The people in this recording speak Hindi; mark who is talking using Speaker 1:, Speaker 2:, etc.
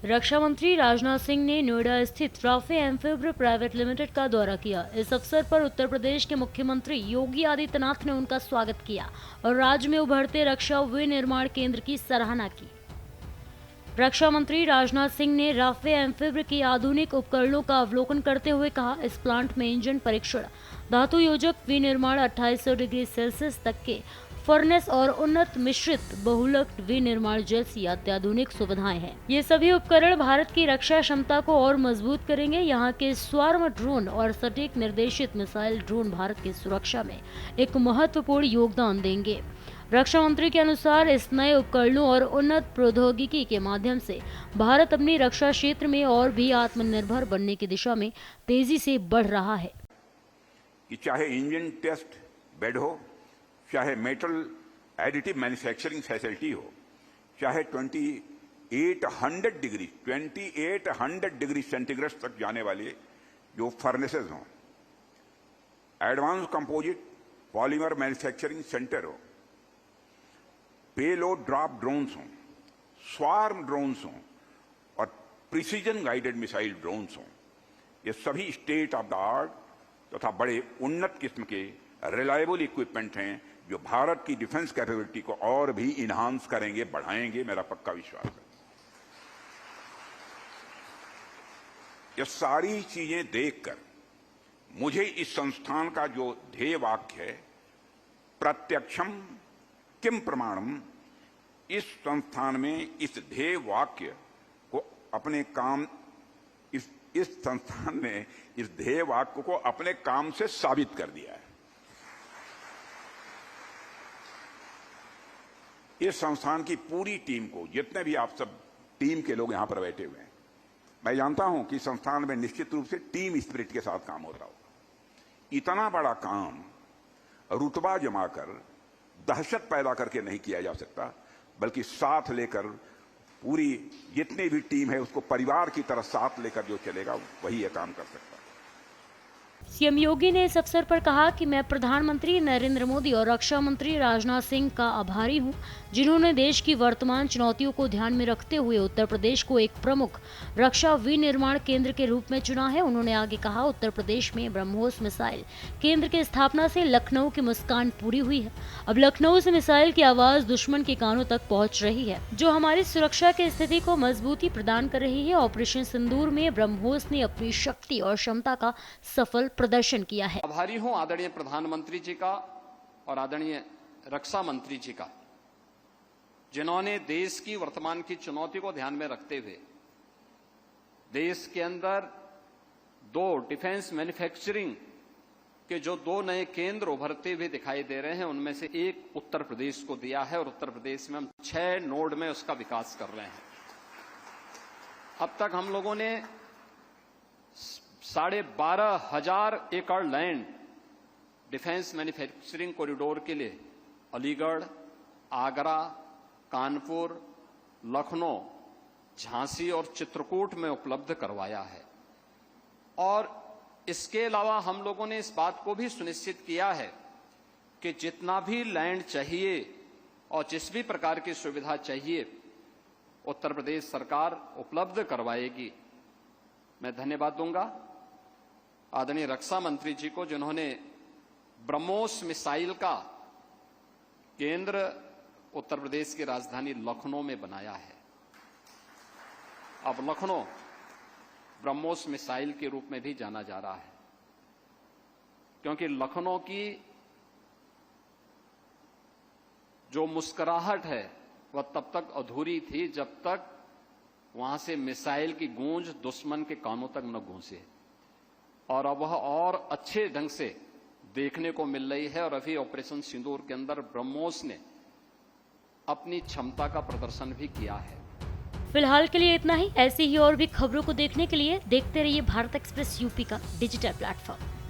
Speaker 1: रक्षा मंत्री राजनाथ सिंह ने नोएडा स्थित राफे एम्फिब्र प्राइवेट लिमिटेड का दौरा किया। इस अवसर पर उत्तर प्रदेश के मुख्यमंत्री योगी आदित्यनाथ ने उनका स्वागत किया और राज्य में उभरते रक्षा विनिर्माण केंद्र की सराहना की। रक्षा मंत्री राजनाथ सिंह ने राफे एम्फिब्र के आधुनिक उपकरणों का अवलोकन करते हुए कहा, इस प्लांट में इंजन परीक्षण, धातु योजक विनिर्माण, 2800 डिग्री सेल्सियस तक के फर्नेस और उन्नत मिश्रित बहुलक विनिर्माण जैसी अत्याधुनिक सुविधाएं हैं। ये सभी उपकरण भारत की रक्षा क्षमता को और मजबूत करेंगे। यहाँ के स्वार्म ड्रोन और सटीक निर्देशित मिसाइल ड्रोन भारत की सुरक्षा में एक महत्वपूर्ण योगदान देंगे। रक्षा मंत्री के अनुसार इस नए उपकरणों और उन्नत प्रौद्योगिकी के माध्यम से भारत अपनी रक्षा क्षेत्र में और भी आत्मनिर्भर बनने की दिशा में तेजी से बढ़ रहा है।
Speaker 2: कि चाहे इंजन टेस्ट बेड हो, चाहे मेटल एडिटिव मैन्युफैक्चरिंग फैसिलिटी हो, चाहे 2800 डिग्री सेंटीग्रेड तक जाने वाले जो फर्नेसेस हों, advance composite polymer manufacturing centre हो, पेलोड ड्रॉप ड्रोन्स हों, स्वार्म ड्रोन्स हों और प्रिसीजन गाइडेड मिसाइल ड्रोन्स हों, ये सभी स्टेट ऑफ द आर्ट तथा बड़े उन्नत किस्म के रिलायबल इक्विपमेंट हैं जो भारत की डिफेंस कैपेबिलिटी को और भी इन्हांस करेंगे, बढ़ाएंगे, मेरा पक्का विश्वास है। ये सारी चीजें देखकर मुझे इस संस्थान का जो ध्येय वाक्य है, प्रत्यक्षम किम प्रमाणम, इस संस्थान में इस ध्येय वाक्य को अपने काम इस संस्थान ने इस ध्येय वाक्य को अपने काम से साबित कर दिया है। इस संस्थान की पूरी टीम को, जितने भी आप सब टीम के लोग यहां पर बैठे हुए हैं, मैं जानता हूं कि संस्थान में निश्चित रूप से टीम स्पिरिट के साथ काम होता होगा। इतना बड़ा काम रुतबा जमाकर, दहशत पैदा करके नहीं किया जा सकता, बल्कि साथ लेकर पूरी जितनी भी टीम है उसको परिवार की तरह साथ लेकर जो चलेगा वही ये काम कर सकता है।
Speaker 1: सीएम योगी ने इस अवसर पर कहा कि मैं प्रधानमंत्री नरेंद्र मोदी और रक्षा मंत्री राजनाथ सिंह का आभारी हूं, जिन्होंने देश की वर्तमान चुनौतियों को ध्यान में रखते हुए उत्तर प्रदेश को एक प्रमुख रक्षा विनिर्माण केंद्र के रूप में चुना है। उन्होंने आगे कहा, उत्तर प्रदेश में ब्रह्मोस मिसाइल केंद्र की स्थापना से लखनऊ की मुस्कान पूरी हुई है। अब लखनऊ से मिसाइल की आवाज दुश्मन के कानों तक पहुँच रही है, जो हमारी सुरक्षा की स्थिति को मजबूती प्रदान कर रही है। ऑपरेशन सिंदूर में ब्रह्मोस ने अपनी शक्ति और क्षमता का सफल प्रदर्शन किया है।
Speaker 3: आभारी हूं आदरणीय प्रधानमंत्री जी का और आदरणीय रक्षा मंत्री जी का, जिन्होंने देश की वर्तमान की चुनौती को ध्यान में रखते हुए देश के अंदर दो डिफेंस मैन्युफैक्चरिंग के जो दो नए केंद्र उभरते हुए दिखाई दे रहे हैं, उनमें से एक उत्तर प्रदेश को दिया है और उत्तर प्रदेश में हम 6 नोड में उसका विकास कर रहे हैं। अब तक हम लोगों ने 12,500 एकड़ लैंड डिफेंस मैन्युफैक्चरिंग कॉरिडोर के लिए अलीगढ़, आगरा, कानपुर, लखनऊ, झांसी और चित्रकूट में उपलब्ध करवाया है। और इसके अलावा हम लोगों ने इस बात को भी सुनिश्चित किया है कि जितना भी लैंड चाहिए और जिस भी प्रकार की सुविधा चाहिए उत्तर प्रदेश सरकार उपलब्ध करवाएगी। मैं धन्यवाद दूंगा आदरणीय रक्षा मंत्री जी को, जिन्होंने ब्रह्मोस मिसाइल का केंद्र उत्तर प्रदेश की राजधानी लखनऊ में बनाया है। अब लखनऊ ब्रह्मोस मिसाइल के रूप में भी जाना जा रहा है, क्योंकि लखनऊ की जो मुस्कुराहट है वह तब तक अधूरी थी जब तक वहां से मिसाइल की गूंज दुश्मन के कानों तक न गूंजे, और अब वह और अच्छे ढंग से देखने को मिल रही है। और अभी ऑपरेशन सिंदूर के अंदर ब्रह्मोस ने अपनी क्षमता का प्रदर्शन भी किया है।
Speaker 1: फिलहाल के लिए इतना ही। ऐसी ही और भी खबरों को देखने के लिए देखते रहिए भारत एक्सप्रेस यूपी का डिजिटल प्लेटफॉर्म।